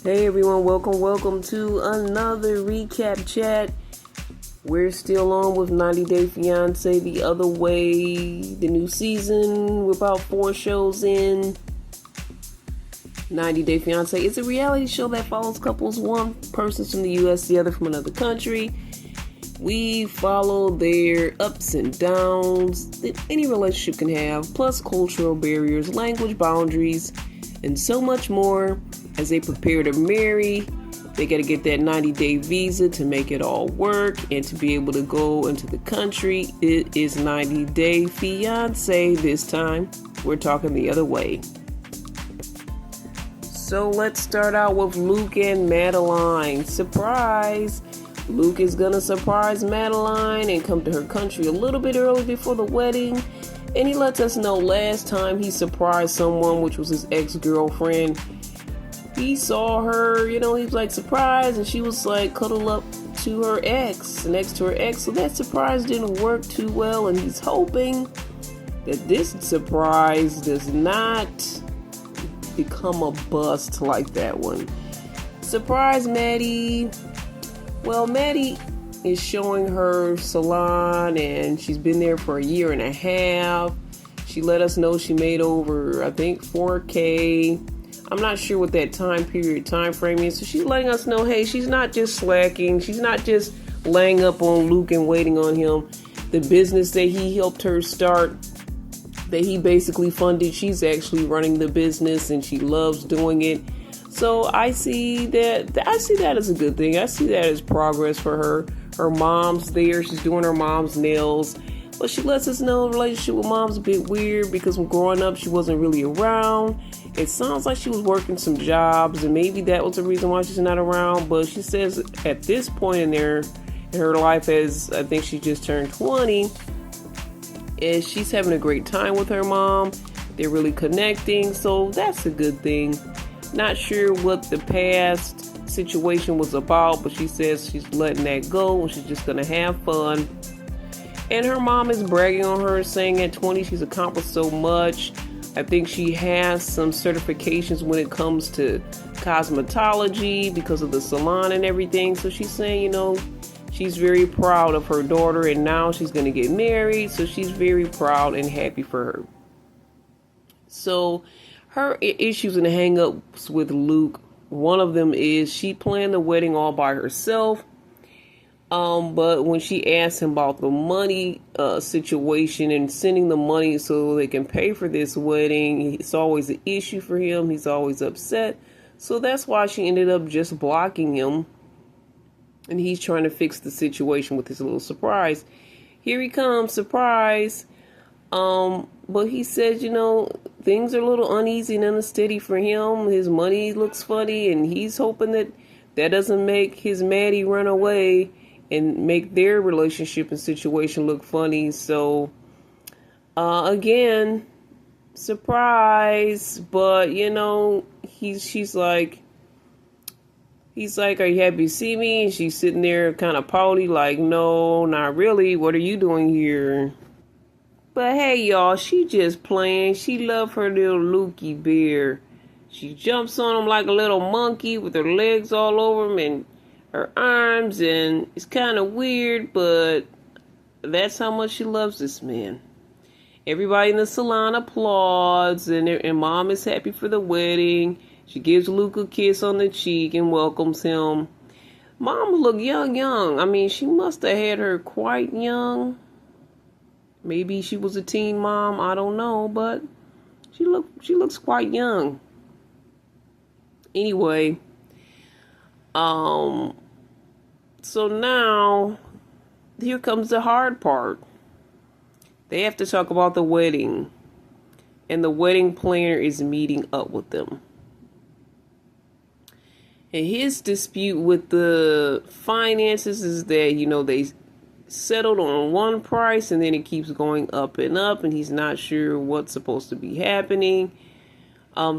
Hey everyone, welcome to another recap chat. We're still on with 90 Day Fiance the other way, the new season. We're about 4 shows in. 90 Day Fiance is a reality show that follows couples. One person's from the US, the other from another country. We follow their ups and downs that any relationship can have, plus cultural barriers, language boundaries, and so much more. As they prepare to marry, they got to get that 90-day visa to make it all work and to be able to go into the country. It is 90 Day Fiance this time. We're talking the other way. So let's start out with Luke and Madeline. Surprise! Luke is gonna surprise Madeline and come to her country a little bit early before the wedding. And he lets us know last time he surprised someone, which was his ex-girlfriend. He saw her, he was like surprised, and she was like cuddled up to her ex, next to her ex. So that surprise didn't work too well, and he's hoping that this surprise does not become a bust like that one. Surprise Maddie. Well, Maddie is showing her salon, and she's been there for a year and a half. She let us know she made over, I think, $4,000. I'm not sure what that time frame is. So she's letting us know, hey, she's not just slacking. She's not just laying up on Luke and waiting on him. The business that he helped her start, that he basically funded, she's actually running the business and she loves doing it. So I see that as a good thing. I see that as progress for her. Her mom's there. She's doing her mom's nails. But she lets us know the relationship with mom's a bit weird because when growing up, she wasn't really around. It sounds like she was working some jobs, and maybe that was the reason why she's not around. But she says at this point in her life, as I think she just turned 20, is she's having a great time with her mom. They're really connecting, so that's a good thing. Not sure what the past situation was about, but she says she's letting that go and she's just gonna have fun. And her mom is bragging on her, saying at 20 she's accomplished so much. I think she has some certifications when it comes to cosmetology because of the salon and everything. So she's saying, she's very proud of her daughter, and now she's going to get married. So she's very proud and happy for her. So her issues and hang-ups with Luke, one of them is she planned the wedding all by herself. But when she asked him about the money situation and sending the money so they can pay for this wedding, it's always an issue for him. He's always upset. So that's why she ended up just blocking him. And he's trying to fix the situation with his little surprise. Here he comes, surprise. But he says, things are a little uneasy and unsteady for him. His money looks funny, and he's hoping that doesn't make his Maddie run away and make their relationship and situation look funny. So, again, surprise, but, he's like, are you happy to see me? And she's sitting there kind of pouty, like, no, not really. What are you doing here? But hey, y'all, she just playing. She love her little Lukey bear. She jumps on him like a little monkey with her legs all over him and her arms, and it's kind of weird, but that's how much she loves this man. Everybody in the salon applauds, and mom is happy for the wedding. She gives Luke a kiss on the cheek and welcomes him. Mom look young. I mean, she must have had her quite young. Maybe she was a teen mom, I don't know, but she looks quite young. Anyway, so now, here comes the hard part. They have to talk about the wedding. And the wedding planner is meeting up with them. And his dispute with the finances is that, they settled on one price and then it keeps going up, and he's not sure what's supposed to be happening.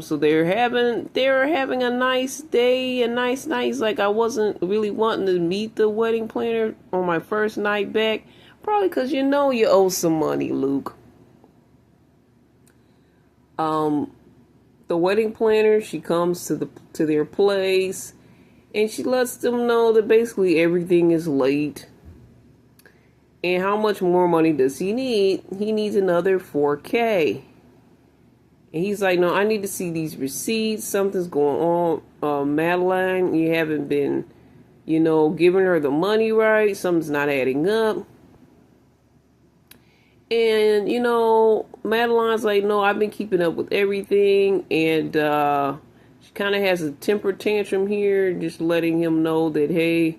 So they're having a nice day, a nice night. He's like, I wasn't really wanting to meet the wedding planner on my first night back. Probably because you owe some money, Luke. the wedding planner, she comes to their place, and she lets them know that basically everything is late. And how much more money does he need? He needs another 4K. And he's like, no, I need to see these receipts. Something's going on. Madeline, you haven't been, giving her the money right. Something's not adding up. And, Madeline's like, no, I've been keeping up with everything. And she kind of has a temper tantrum here, just letting him know that, hey,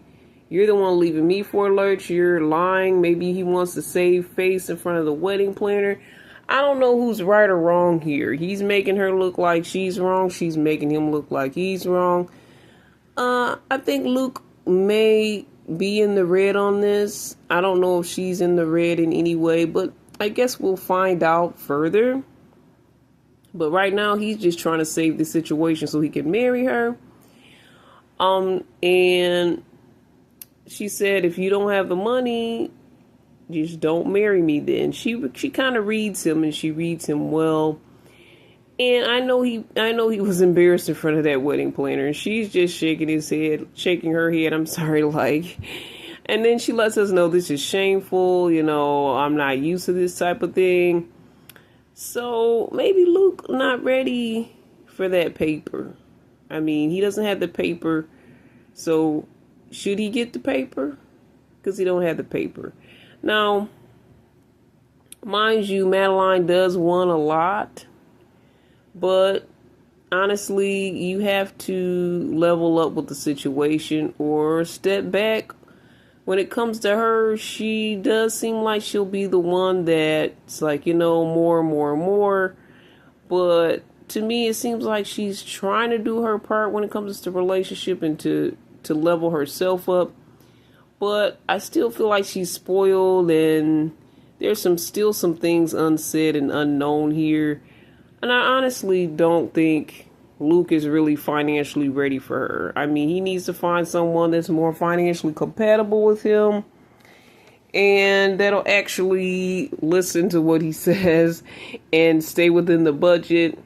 you're the one leaving me for a lurch. You're lying. Maybe he wants to save face in front of the wedding planner. I don't know who's right or wrong here. He's making her look like she's wrong. She's making him look like he's wrong. I think Luke may be in the red on this. I don't know if she's in the red in any way, but I guess we'll find out further. But right now, he's just trying to save the situation so he can marry her. And she said, if you don't have the money, just don't marry me then. She kind of reads him, and she reads him well. And I know he was embarrassed in front of that wedding planner, and she's just shaking her head. I'm sorry, and then she lets us know this is shameful. I'm not used to this type of thing. So maybe Luke not ready for that paper. I mean, he doesn't have the paper. So should he get the paper? Because he don't have the paper. Now, mind you, Madeline does want a lot. But honestly, you have to level up with the situation or step back. When it comes to her, she does seem like she'll be the one that's like, more and more and more. But to me, it seems like she's trying to do her part when it comes to relationship and to level herself up. But I still feel like she's spoiled, and there's still some things unsaid and unknown here. And I honestly don't think Luke is really financially ready for her. I mean, he needs to find someone that's more financially compatible with him and that'll actually listen to what he says and stay within the budget.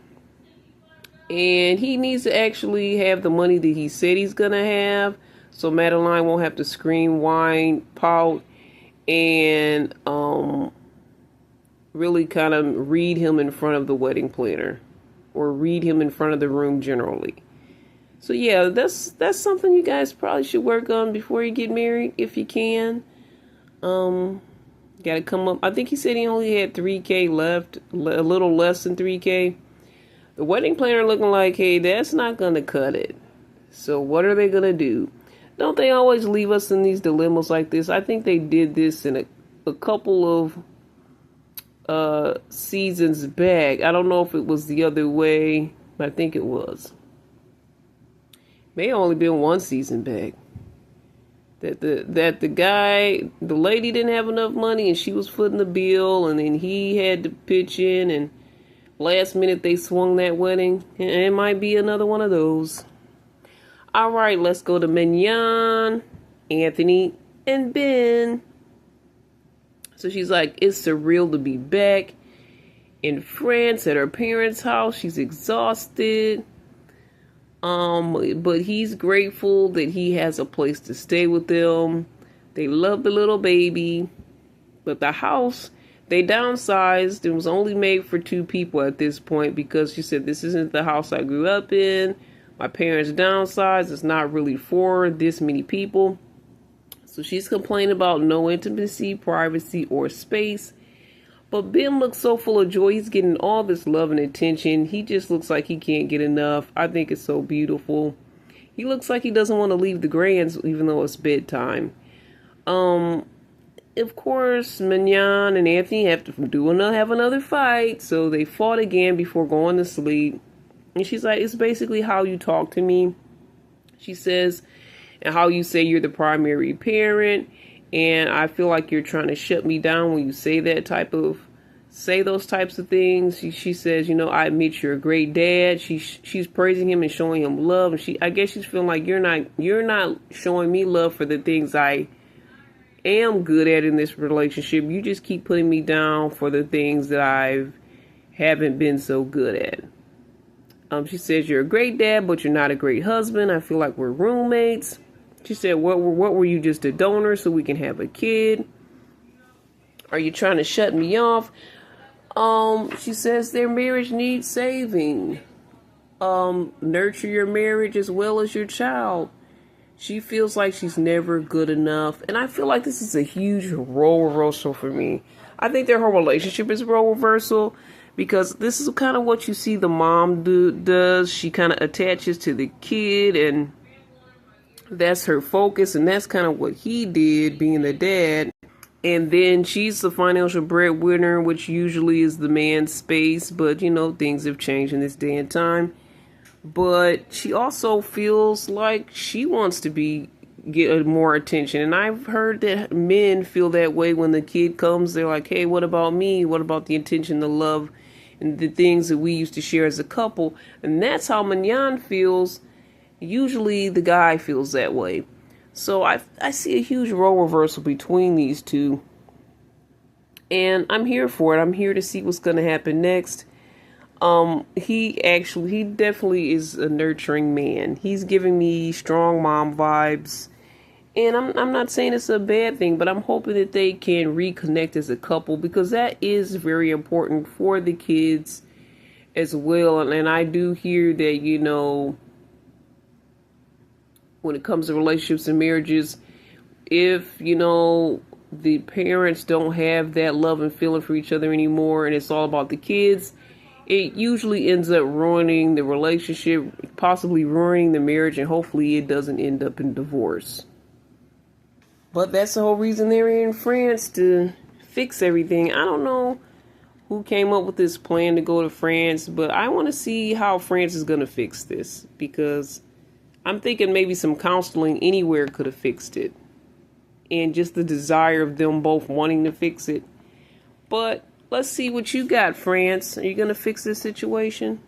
And he needs to actually have the money that he said he's going to have, so Madeline won't have to scream, whine, pout, and really kind of read him in front of the wedding planner or read him in front of the room generally. So yeah, that's something you guys probably should work on before you get married if you can. Got to come up. I think he said he only had 3K left, a little less than 3K. The wedding planner looking like, hey, that's not going to cut it. So what are they going to do? Don't they always leave us in these dilemmas like this? I think they did this in a couple of seasons back. I don't know if it was the other way, but I think it was. May have only been one season back. That the lady didn't have enough money and she was footing the bill, and then he had to pitch in, and last minute they swung that wedding. And it might be another one of those. All right, let's go to Mignon, Anthony, and Ben. So she's like, it's surreal to be back in France at her parents' house. She's exhausted. But he's grateful that he has a place to stay with them. They love the little baby. But the house, they downsized. It was only made for 2 people at this point because she said, this isn't the house I grew up in. My parents downsized. It's not really for this many people. So she's complaining about no intimacy, privacy, or space. But Ben looks so full of joy. He's getting all this love and attention. He just looks like he can't get enough. I think it's so beautiful. He looks like he doesn't want to leave the Grands even though it's bedtime. Of course, Mignon and Anthony have another fight. So they fought again before going to sleep. And she's like, it's basically how you talk to me. She says, and how you say you're the primary parent. And I feel like you're trying to shut me down when you say those types of things. She says, I admit you're a great dad. She's praising him and showing him love. And I guess she's feeling like you're not showing me love for the things I am good at in this relationship. You just keep putting me down for the things that I haven't been so good at. She says, you're a great dad, but you're not a great husband. I feel like we're roommates. She said, what were you, just a donor so we can have a kid? Are you trying to shut me off? She says their marriage needs saving. Nurture your marriage as well as your child. She feels like she's never good enough. And I feel like this is a huge role reversal for me. I think their whole relationship is role reversal because this is kind of what you see the mom does. She kind of attaches to the kid and that's her focus. And that's kind of what he did being the dad. And then she's the financial breadwinner, which usually is the man's space. But, you know, things have changed in this day and time. But she also feels like she wants to get more attention. And I've heard that men feel that way when the kid comes. They're like, hey, what about me? What about the attention, the love, and the things that we used to share as a couple? And that's how Mignon feels. Usually the guy feels that way. So I see a huge role reversal between these two. And I'm here for it. I'm here to see what's going to happen next. He definitely is a nurturing man. He's giving me strong mom vibes. And I'm not saying it's a bad thing, but I'm hoping that they can reconnect as a couple because that is very important for the kids as well. And I do hear that, you know, when it comes to relationships and marriages, if, you know, the parents don't have that love and feeling for each other anymore and it's all about the kids, it usually ends up ruining the relationship, possibly ruining the marriage, and hopefully it doesn't end up in divorce. But that's the whole reason they're in France, to fix everything. I don't know who came up with this plan to go to France, but I want to see how France is going to fix this because I'm thinking maybe some counseling anywhere could have fixed it. And just the desire of them both wanting to fix it. But let's see what you got, France. Are you going to fix this situation?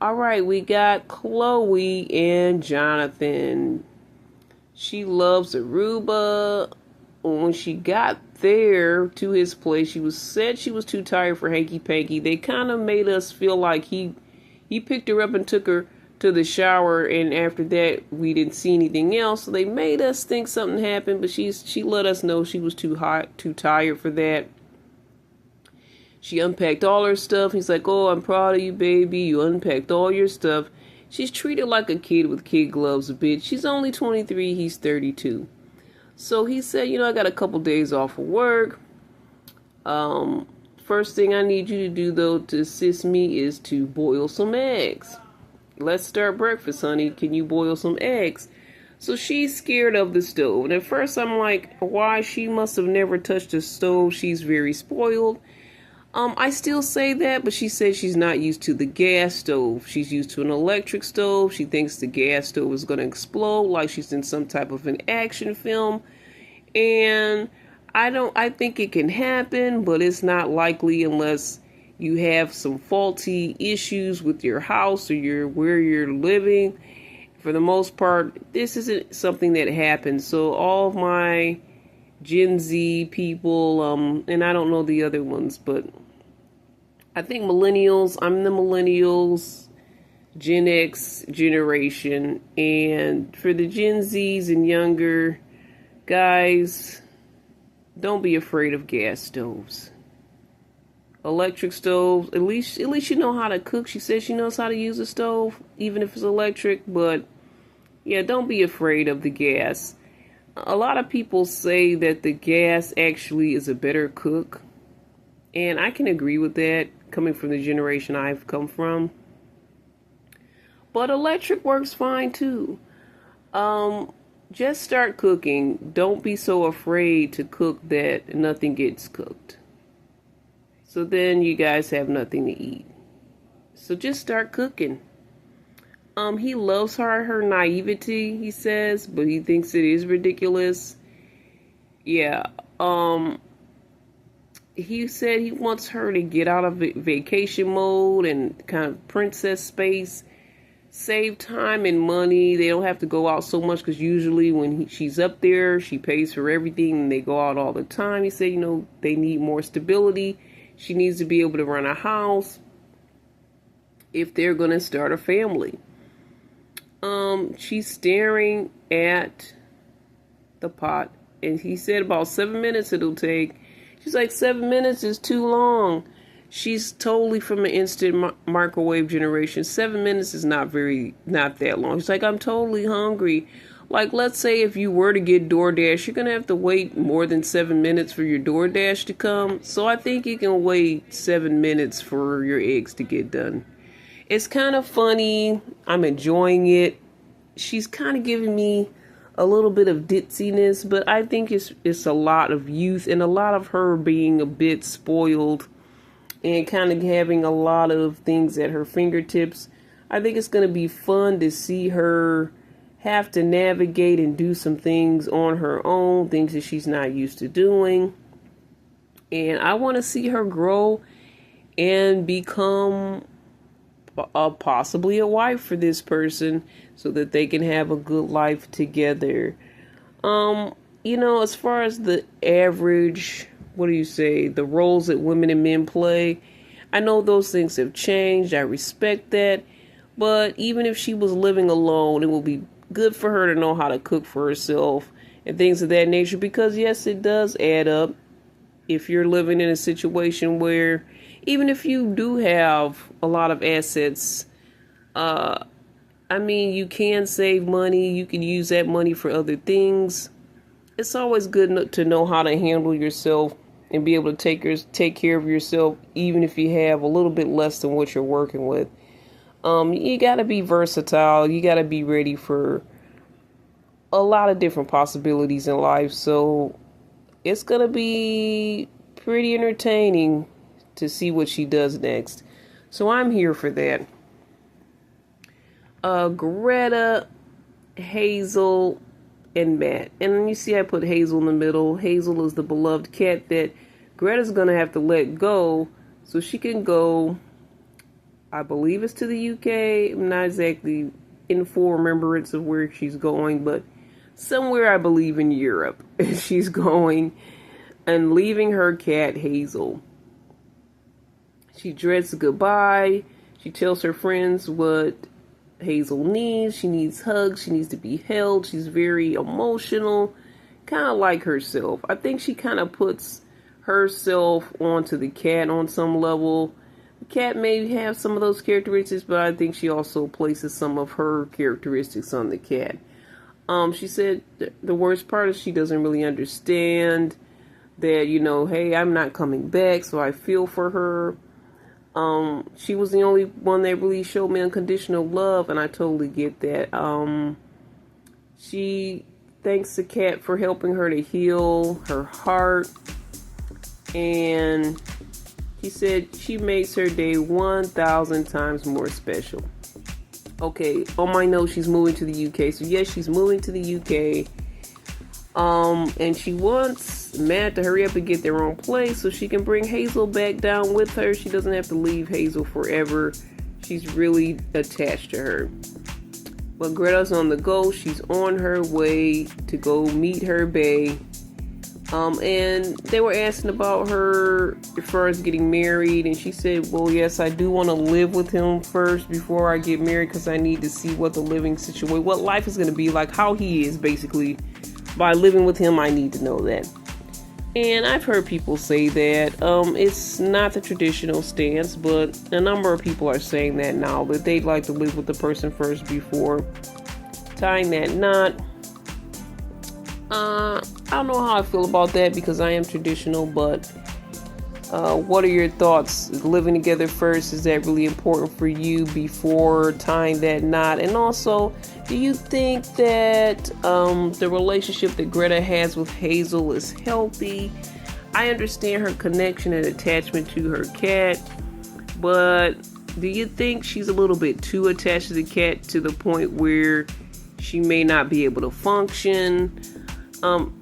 All right, we got Chloe and Jonathan. She loves Aruba. When she got there to his place, she said she was too tired for hanky-panky. They kind of made us feel like he picked her up and took her to the shower, and after that we didn't see anything else. So they made us think something happened, but she let us know she was too tired for that. She unpacked all her stuff. He's like, oh, I'm proud of you, baby. You unpacked all your stuff. She's treated like a kid with kid gloves, a bit. She's only 23. He's 32. So he said, you know, I got a couple days off of work. First thing I need you to do, though, to assist me is to boil some eggs. Let's start breakfast, honey. Can you boil some eggs? So she's scared of the stove. And at first I'm like, why? She must have never touched a stove. She's very spoiled. I still say that, but she says she's not used to the gas stove. She's used to an electric stove. She thinks the gas stove is going to explode like she's in some type of an action film. And I think it can happen, but it's not likely unless you have some faulty issues with your house or where you're living. For the most part, this isn't something that happens. So all of my Gen Z people, and I don't know the other ones, but I think millennials, I'm the millennials, Gen X generation, and for the Gen Zs and younger guys, don't be afraid of gas stoves. Electric stoves, at least you know how to cook. She says she knows how to use a stove, even if it's electric, but yeah, don't be afraid of the gas. A lot of people say that the gas actually is a better cook, and I can agree with that, coming from the generation I've come from. But electric works fine too. Just start cooking. Don't be so afraid to cook that nothing gets cooked. So then you guys have nothing to eat. So just start cooking. He loves her naivety, he says, but he thinks it is ridiculous. Yeah. He said he wants her to get out of vacation mode and kind of princess space, save time and money. They don't have to go out so much because usually when she's up there, she pays for everything and they go out all the time. He said, you know, they need more stability. She needs to be able to run a house. if they're going to start a family. She's staring at the pot, and he said about 7 minutes it'll take. She's like, 7 minutes is too long. She's totally from an instant microwave generation. 7 minutes is not that long. She's like, I'm totally hungry. Like, let's say if you were to get DoorDash, you're going to have to wait more than 7 minutes for your DoorDash to come. So I think you can wait 7 minutes for your eggs to get done. It's kind of funny. I'm enjoying it. She's kind of giving me a little bit of ditziness, but I think it's a lot of youth and a lot of her being a bit spoiled and kind of having a lot of things at her fingertips. I think it's going to be fun to see her have to navigate and do some things on her own, things that she's not used to doing. And I want to see her grow and become possibly a wife for this person so that they can have a good life together. As far as the average, the roles that women and men play, I know those things have changed. I respect that. But even if she was living alone, it would be good for her to know how to cook for herself and things of that nature, because yes, it does add up. If you're living in a situation where, even if you do have a lot of assets, you can save money. You can use that money for other things. It's always good to know how to handle yourself and be able to take care of yourself, even if you have a little bit less than what you're working with. You got to be versatile. You got to be ready for a lot of different possibilities in life. So it's going to be pretty entertaining to see what she does next. So I'm here for that. Greta, Hazel, and Matt. And you see I put Hazel in the middle. Hazel is the beloved cat that Greta's going to have to let go so she can go, I believe it's to the UK. I'm not exactly in full remembrance of where she's going, but somewhere I believe in Europe. She's going and leaving her cat Hazel. She dreads goodbye. She tells her friends what Hazel needs. She needs hugs. She needs to be held. She's very emotional, kind of like herself. I think she kind of puts herself onto the cat on some level. The cat may have some of those characteristics, but I think she also places some of her characteristics on the cat. She said the worst part is she doesn't really understand that, hey, I'm not coming back, so I feel for her. She was the only one that really showed me unconditional love, and I totally get that. She thanks the cat for helping her to heal her heart, and she said she makes her day 1,000 times more special. Okay, on my note, she's moving to the UK. So yes, she's moving to the UK. And she wants Matt to hurry up and get their own place so she can bring Hazel back down with her. She doesn't have to leave Hazel forever. She's really attached to her. But Greta's on the go. She's on her way to go meet her bae. And they were asking about her as far as getting married, and she said, well, yes, I do want to live with him first before I get married, because I need to see what the living situation, what life is going to be like, how he is, basically. By living with him, I need to know that. And I've heard people say that it's not the traditional stance, but a number of people are saying that now, that they'd like to live with the person first before tying that knot. I don't know how I feel about that, because I am traditional, but what are your thoughts? Living together first, is that really important for you before tying that knot? And also, do you think that the relationship that Greta has with Hazel is healthy? I understand her connection and attachment to her cat, but do you think she's a little bit too attached to the cat to the point where she may not be able to function?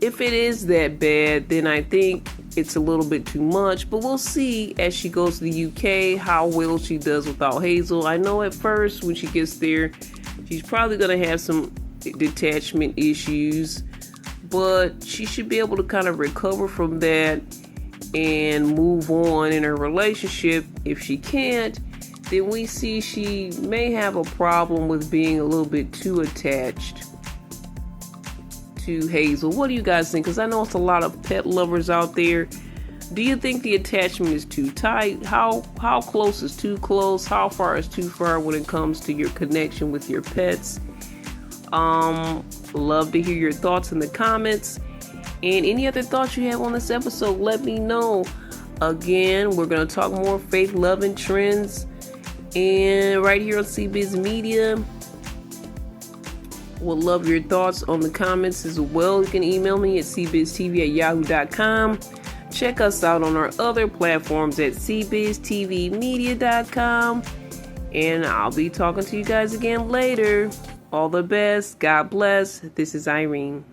If it is that bad, then I think it's a little bit too much, but we'll see as she goes to the UK how well she does without Hazel. I know at first when she gets there, she's probably going to have some detachment issues, but she should be able to kind of recover from that and move on in her relationship. If she can't, then we see she may have a problem with being a little bit too attached to Hazel. What do you guys think? Because I know it's a lot of pet lovers out there. Do you think the attachment is too tight? How close is too close? How far is too far when it comes to your connection with your pets? Love to hear your thoughts in the comments. And any other thoughts you have on this episode, let me know. Again, we're going to talk more faith, love, and trends. And right here on CBiz Media. Would love your thoughts on the comments as well. You can email me at cbiztv@yahoo.com. Check us out on our other platforms at cbiztvmedia.com. And I'll be talking to you guys again later. All the best. God bless. This is Irene.